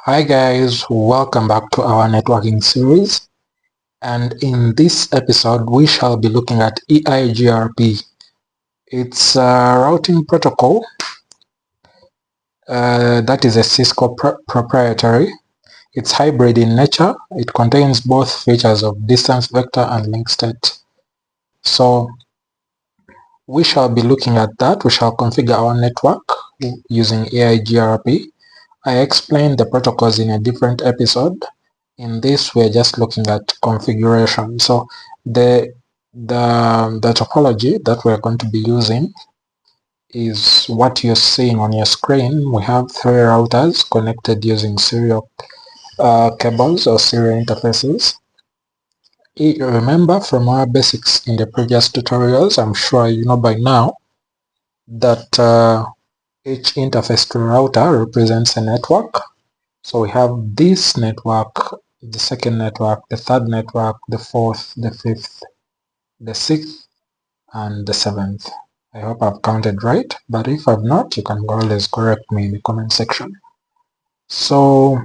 Hi guys, welcome back to our networking series, and in this episode we shall be looking at EIGRP. It's a routing protocol that is a Cisco proprietary. It's hybrid in nature. It contains both features of distance vector and link state. So we shall be looking at that. We shall configure our network using EIGRP. I explained the protocols in a different episode. In this, we're just looking at configuration. So the topology that we're going to be using is what you're seeing on your screen. We have 3 routers connected using serial cables or serial interfaces. Remember from our basics in the previous tutorials, I'm sure you know by now that each interface to router represents a network. So we have this network, the second network, the third network, the fourth, the fifth, the sixth, and the seventh. I hope I've counted right, but if I've not, you can always correct me in the comment section. So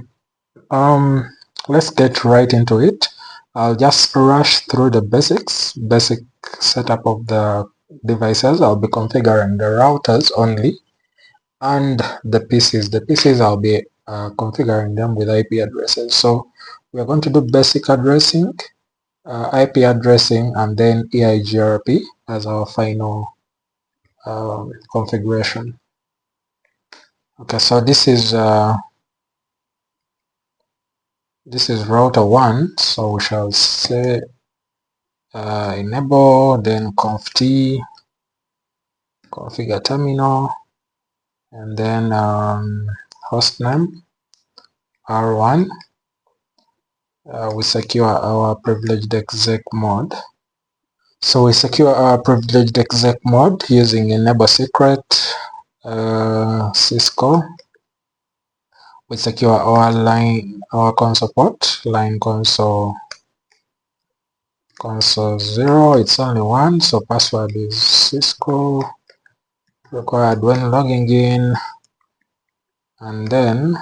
let's get right into it. I'll just rush through the basic setup of the devices. I'll be configuring the routers only, and the PCs. The PCs I'll be configuring them with IP addresses. So we're going to do basic addressing, IP addressing, and then EIGRP as our final configuration. Okay, so this is router 1. So we shall say enable, then conft configure terminal, and then hostname R1. We secure our privileged exec mode. So we secure our privileged exec mode using enable secret Cisco. We secure our console port, line console 0. It's only one, so password is Cisco required when logging in, and then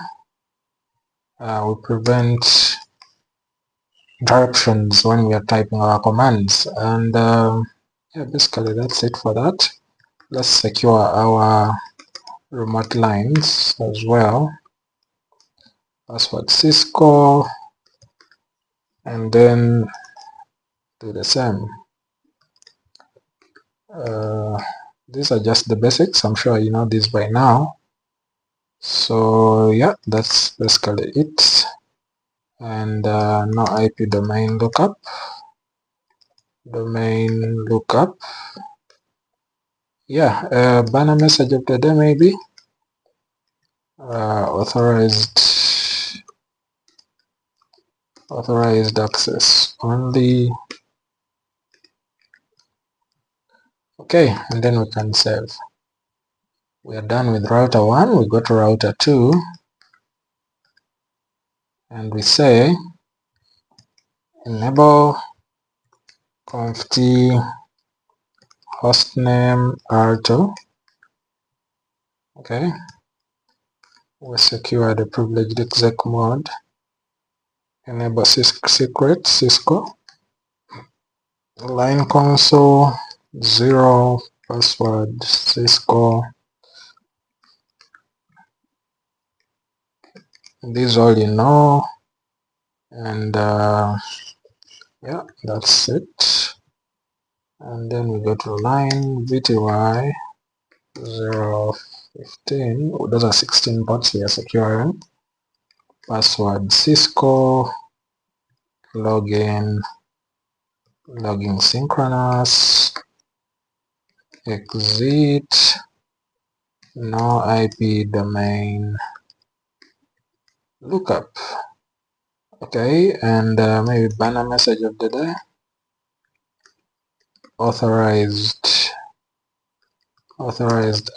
we prevent interruptions when we are typing our commands, and yeah, basically that's it for that. Let's secure our remote lines as well. Password Cisco, and then do the same. These are just the basics. I'm sure you know this by now. So yeah, that's basically it. And no IP domain lookup. Yeah, banner message of the day maybe. Authorized access only. Okay, and then we can save. We are done with router 1. We go to router 2, and we say enable conft hostname R2. Okay, we secure the privileged exec mode. Enable secret Cisco, line console 0, password Cisco. This is all you know, and yeah, that's it. And then we go to line VTY 015. Oh, those are 16 ports we are securing. Password Cisco, login synchronous, exit, no IP domain lookup. Okay, and maybe banner message of the day. Authorized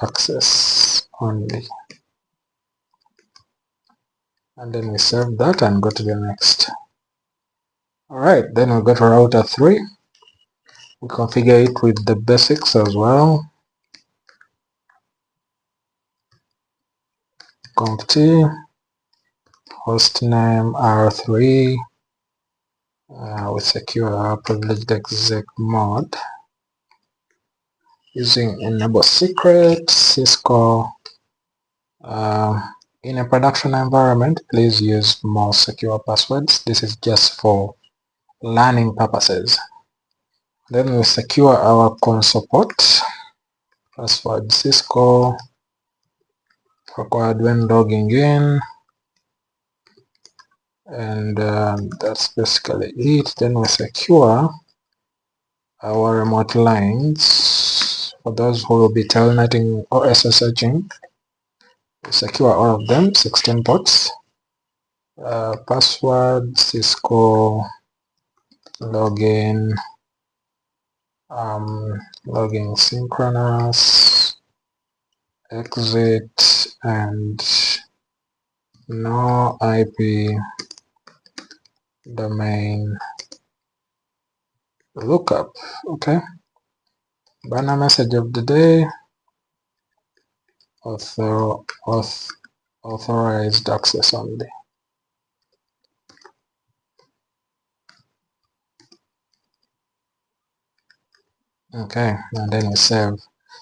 access only. And then we save that and go to the next. Alright, then we go to router 3. We configure it with the basics as well. conft hostname R3. We secure our privileged exec mode using enable secret Cisco. In a production environment, please use more secure passwords. This is just for learning purposes. Then we secure our console port. Password Cisco required when logging in, and that's basically it. Then we secure our remote lines for those who will be telnetting or SSHing. We secure all of them, 16 ports. Password Cisco login, login synchronous, exit, and no IP domain lookup. Okay, banner message of the day: authorized access only. Okay, and then we save.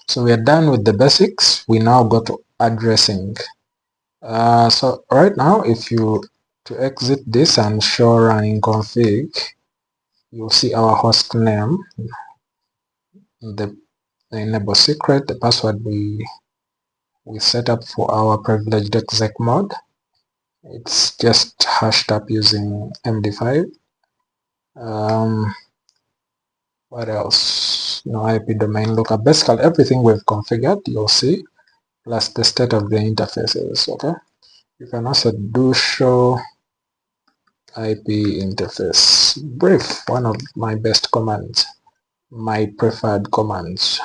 So we are done with the basics. We now go to addressing. So right now, if you to exit this and show running config, you'll see our host name, the enable secret, the password we set up for our privileged exec mode. It's just hashed up using MD5. What else? No IP domain lookup. Basically everything we've configured, you'll see, plus the state of the interfaces. Okay, you can also do show IP interface brief, one of my best commands, my preferred commands.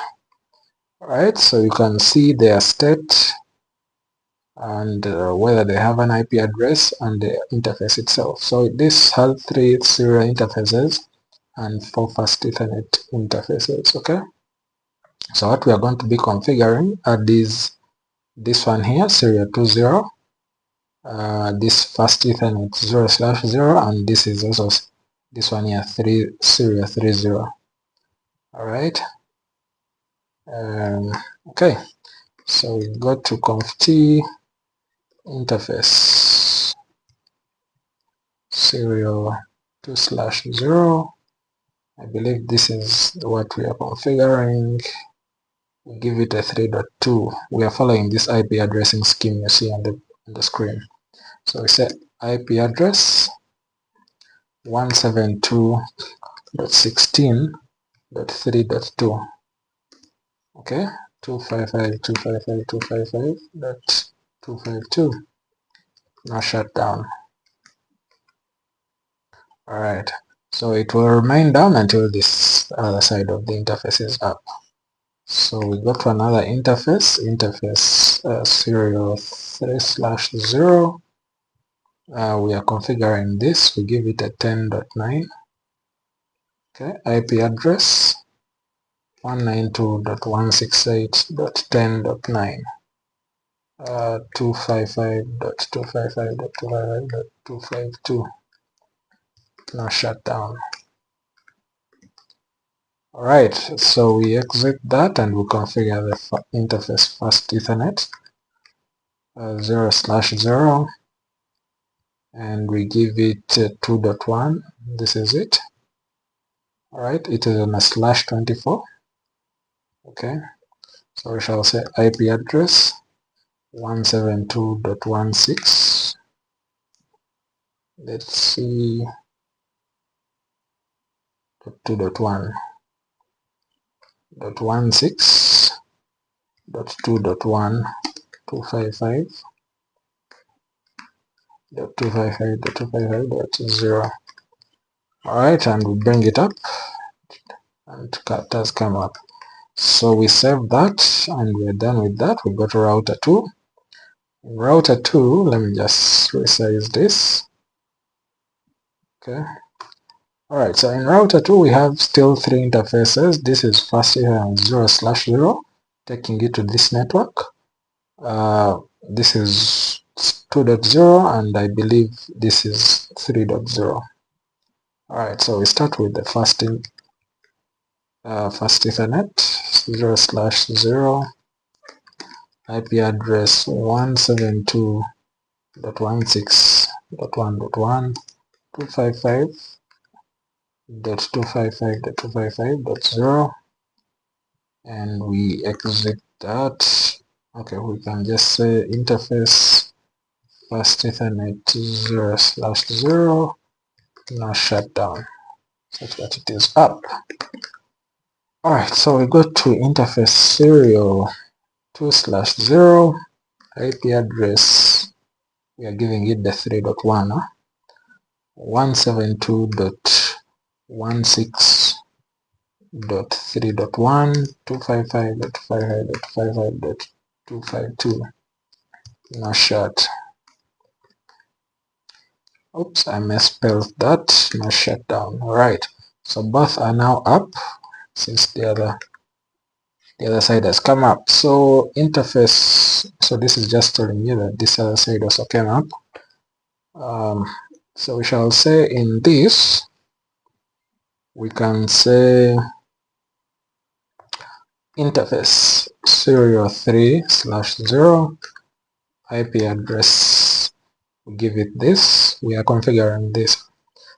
Alright, so you can see their state and whether they have an IP address and the interface itself. So this has 3 serial interfaces and 4 fast Ethernet interfaces. Okay, so what we are going to be configuring are this one here, serial 20, this fast Ethernet 0/0, and this is also this one here, serial 30. Alright, okay, so we go to conft interface serial 2/0. I believe this is what we are configuring. We give it a 3.2. We are following this IP addressing scheme you see on the screen. So we set IP address 172.16.3.2. okay, 255.255.255.252. now shut down. Alright, so it will remain down until this other side of the interface is up. So we go to another interface serial 3/0. We are configuring this. We give it a 10.9. okay, IP address 192.168.10.9, 255.255.255.252. now shut down. Alright, so we exit that and we configure the interface fast Ethernet 0/0, and we give it 2.1. This is it. Alright, it is on a /24. okay, so we shall say IP address 172.16. let's see, 2.1.16.2.1.255.255.255.0. Alright, and we bring it up and it has come up. So we save that and we're done with that. We go to router 2. In router 2, let me just resize this. Okay. Alright, so in router 2 we have still 3 interfaces. This is fast Ethernet 0/0, taking it to this network. This is 2.0, and I believe this is 3.0. Alright, so we start with the first Ethernet 0/0, IP address 172.16.1.1, 255.255.255.0, and we exit that. Okay, we can just say interface first Ethernet 0/0, now shut down such that it is up. Alright, so we go to interface serial 2/0, IP address, we are giving it the 3.1, 172.16.3.1, 255.255.252. Now shut. Oops, I misspelled that. Now shut down. Alright, so both are now up since the other side has come up. So interface, so this is just telling you that this other side also came up. So we shall say in this, we can say interface serial 3/0, IP address, we give it this, we are configuring this.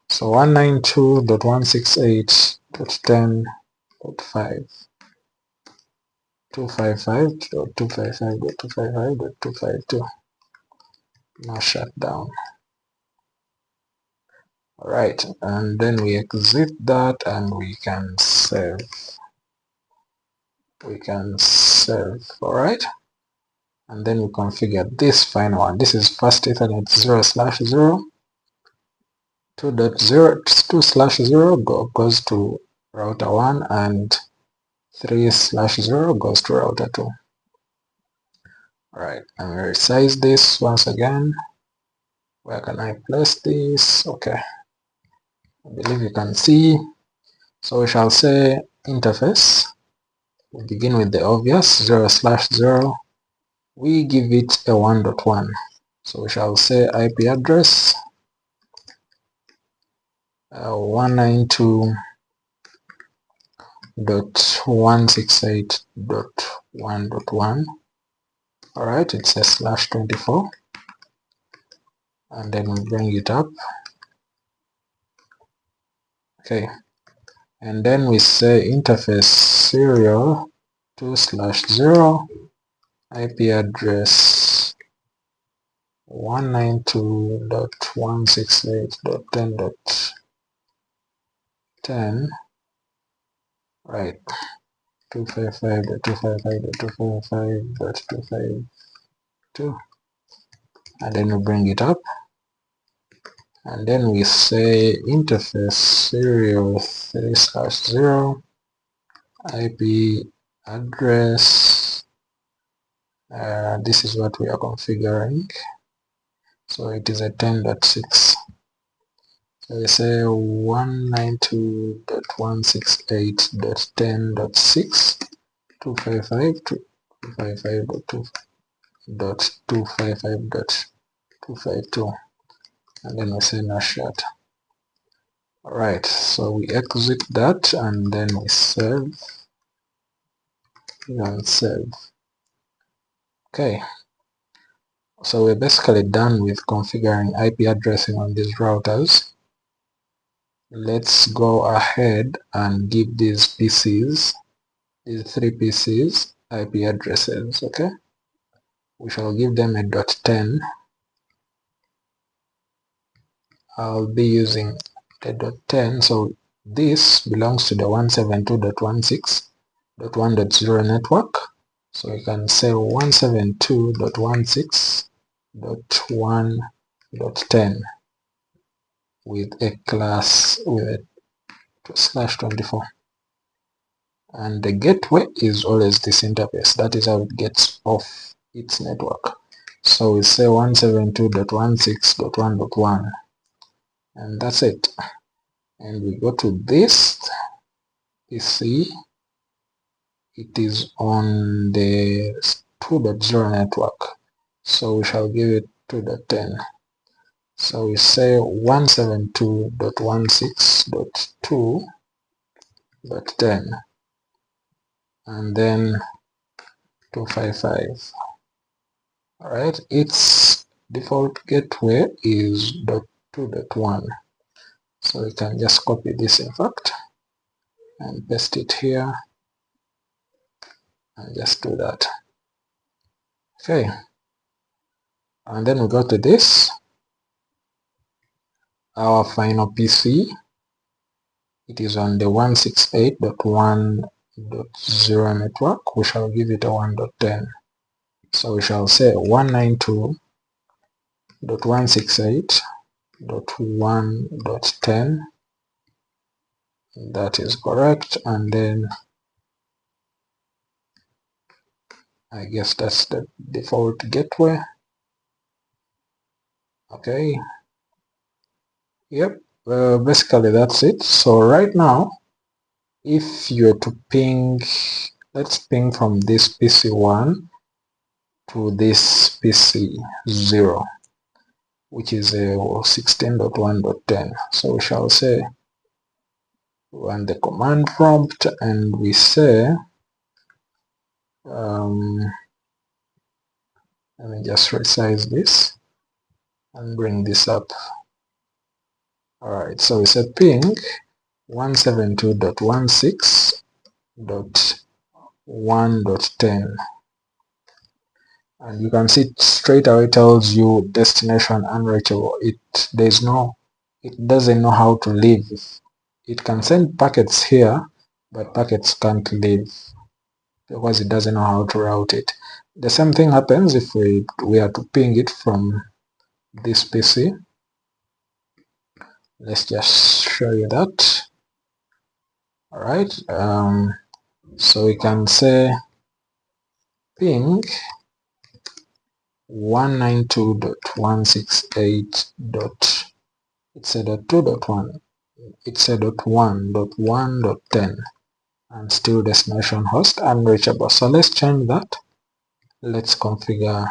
So 192.168.10.5, 255.255.255.252. Now shut down. Alright, and then we exit that and we can save. Alright, and then we configure this final one. This is first Ethernet 0/0, 2/0 goes to router 1, and 3/0 goes to router 2. Alright, and we resize this once again. Where can I place this? Okay, I believe you can see. So we shall say interface, we begin with the obvious 0/0, we give it a 1.1, so we shall say IP address 192.168.1.1. alright, it's a /24, and then we bring it up. Okay, and then we say interface serial 2/0, IP address 192.168.10.10, right, 255.255.255.252, and then we bring it up, and then we say interface serial 3/0, IP address, this is what we are configuring, so it is a 10.6. So we say 192.168.10.6, 255.255.255.252, and then we say now shut. Alright, so we exit that and then we save and save. Okay, so we're basically done with configuring IP addressing on these routers. Let's go ahead and give these PCs, these 3 PCs, IP addresses. Okay, we shall give them a .10. I'll be using the .10, so this belongs to the 172.168.1.0 network, so we can say 172.168.1.10 with a class with a /24, and the gateway is always this interface. That is how it gets off its network. So we say 172.168.1.1, and that's it. And we go to this PC, it is on the 2.0 network, so we shall give it .2.10. So we say 172.16.2.10 and then 255. Alright, its default gateway is .2.1. So we can just copy this in fact and paste it here and just do that. Okay, and then we go to this, our final PC. It is on the 168.1.0 network. We shall give it a 1.10. So we shall say 192.168.1.10. That is correct, and then I guess that's the default gateway. Okay, yep, basically that's it. So right now, if you're to ping, let's ping from this PC1 to this PC0, which is a 16.1.10. So we shall say, run the command prompt and we say, let me just resize this and bring this up. Alright, so we say ping 172.16.1.10, and you can see it straight away tells you destination unreachable. It doesn't know how to leave. It can send packets here, but packets can't leave because it doesn't know how to route it. The same thing happens if we are to ping it from this PC. Let's just show you that. Alright, so we can say ping 192.168.1.10 and still destination host unreachable. So let's change that. Let's configure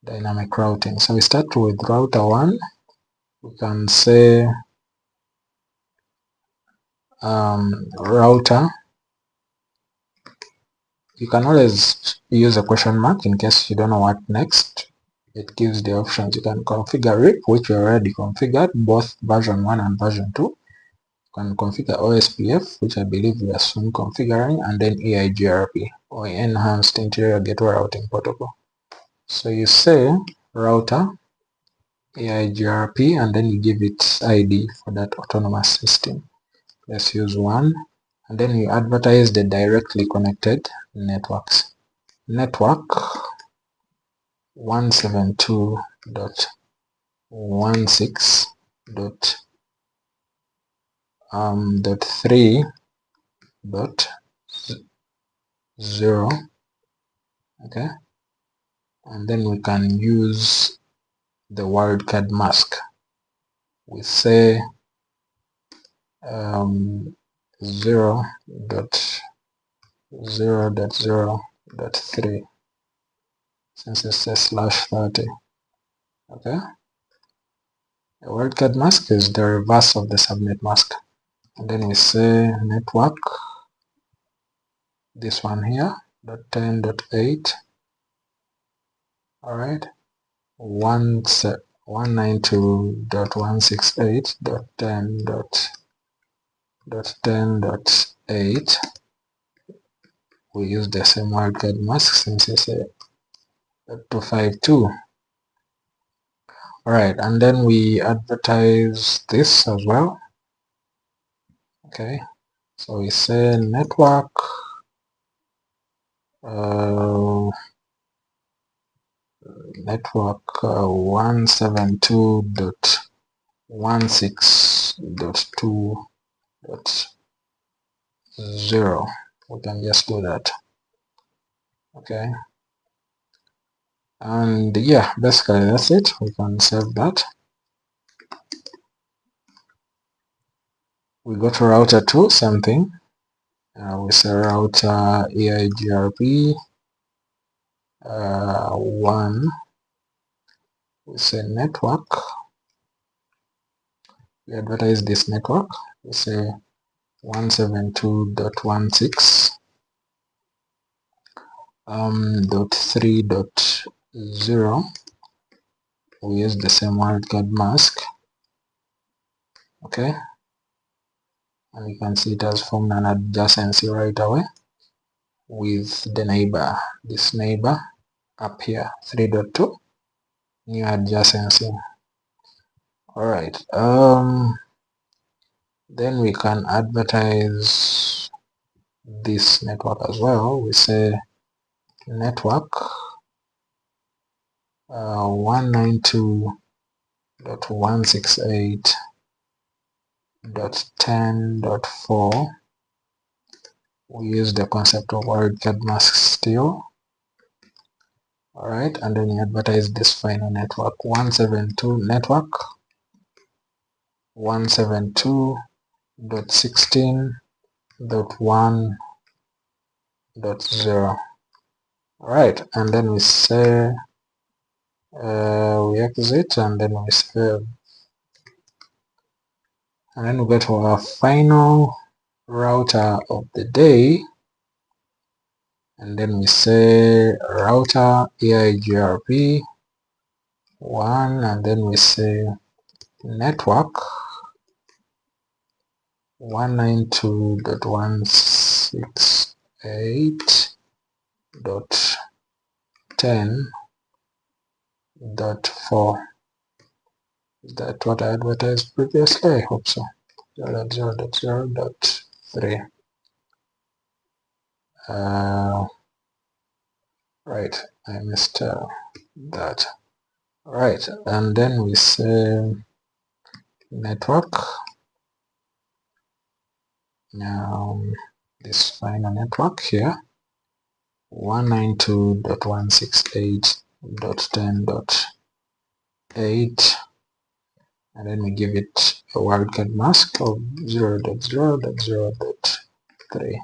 dynamic routing. So we start with router 1. We can say router. You can always use a question mark in case you don't know what next. It gives the options. You can configure RIP, which we already configured, both version 1 and version 2. You can configure OSPF, which I believe we are soon configuring, and then EIGRP, or Enhanced Interior Gateway Routing Protocol. So you say router EIGRP, and then you give it ID for that autonomous system. Let's use 1, and then you advertise the directly connected networks. Network 172.168.3.0. Okay, and then we can use the wildcard mask. We say 0.0.0.3, since it says /30. Okay, the wildcard mask is the reverse of the subnet mask. And then we say network, this one here, .10.8. Alright, 192.168.10.10.8. We use the same wildcard mask since it's a 252. Alright, and then we advertise this as well. Okay, so we say network network 172.16.2.0. We can just do that. Okay, and yeah, basically that's it. We can save that. We go to router 2, same thing. We say router EIGRP 1, we say network, we advertise this network, we say 172.168.3.0. we use the same wildcard mask. Okay, and you can see it has formed an adjacency right away with the neighbor, this neighbor up here, 3.2, new adjacency. Alright, then we can advertise this network as well. We say network 192.168.10.4. we use the concept of wildcard mask still. Alright, and then you advertise this final network 172 network 172.16.1.0. Alright, and then we say we exit, and then we save, and then we go to our final router of the day, and then we say router EIGRP 1, and then we say network 192.168.10.4. Is that what I advertised previously? I hope so. 0.0.0.3. Right, I missed that. Right, and then we say network. Now this final network here 192.168.10.8, and then we give it a wildcard mask of 0.0.0.3,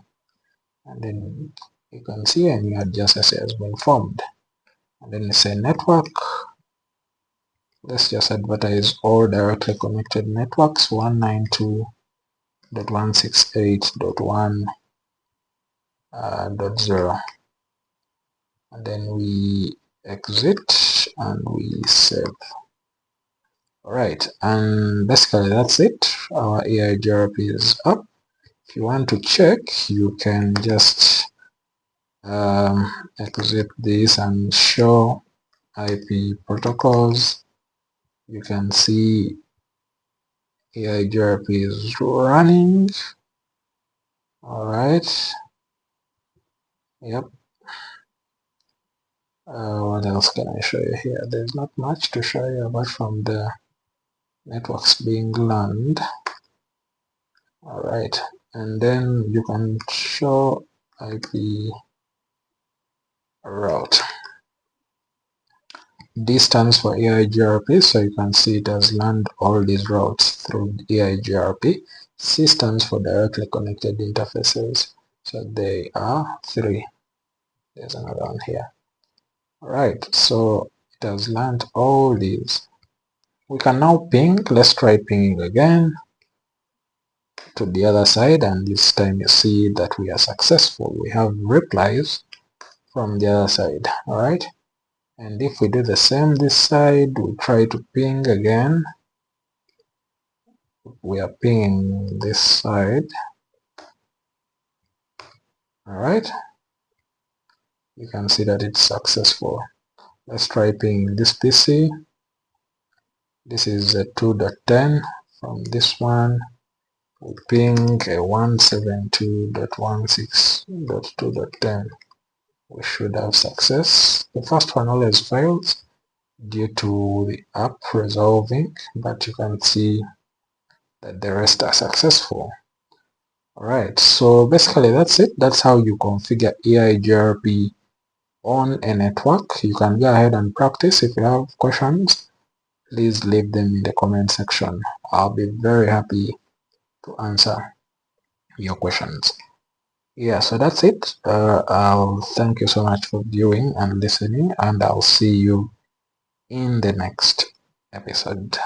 and then you can see a new adjacency has been formed. And then we say network, let's just advertise all directly connected networks 192.168.1.0, and then we exit and we save. Alright, and basically that's it. Our EIGRP is up. If you want to check, you can just exit this and show IP protocols. You can see EIGRP is running. Alright, yep. What else can I show you here? There's not much to show you apart from the networks being learned. Alright, and then you can show IP route. D stands for EIGRP, so you can see it has learned all these routes through EIGRP. C stands for directly connected interfaces, so they are 3. There's another one here. Alright, so it has learned all these. We can now ping. Let's try pinging again to the other side, and this time you see that we are successful. We have replies from the other side. Alright, and if we do the same this side, we try to ping again. We are pinging this side. Alright, you can see that it's successful. Let's try pinging this PC. This is a 2.10. From this one we ping a 172.16.2.10. we should have success. The first one always fails due to the app resolving, but you can see that the rest are successful. Alright, so basically that's it. That's how you configure EIGRP on a network. You can go ahead and practice. If you have questions, please leave them in the comment section. I'll be very happy to answer your questions. Yeah, so that's it. I'll thank you so much for viewing and listening, and I'll see you in the next episode.